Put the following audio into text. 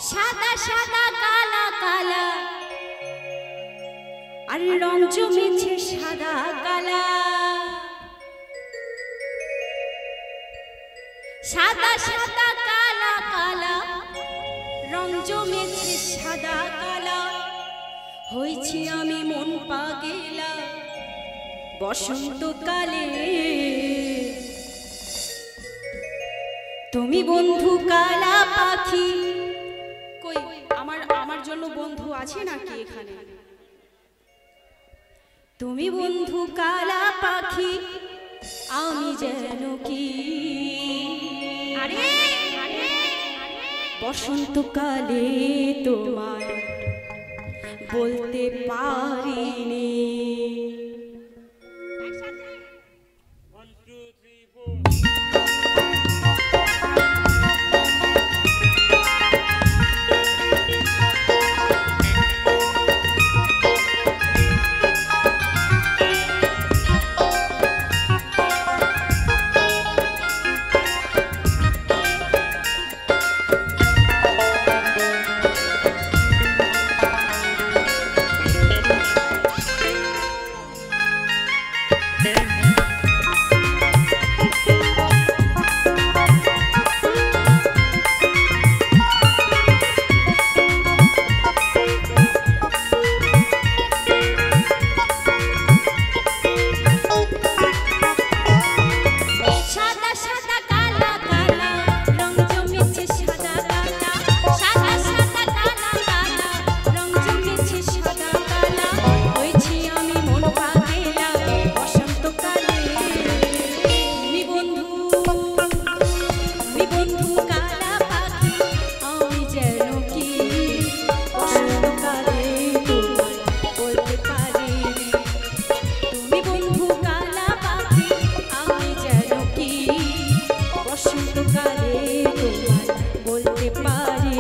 সাদা সাদা কালা কালা আর রং জমেছে সাদা কালা সাদা সাদা কালা কালা রং জমেছে সাদা কালা হইছি আমি মন পাগেলা বসন্তকালে তুমি বন্ধু কালা পাখি কই আমার জন্য বন্ধু আছে নাকি এখানে তুমি বন্ধু কালা পাখি আমি যেন কি আরে বসন্তকালে তোমায় বলতে পারিনি বলতে পারি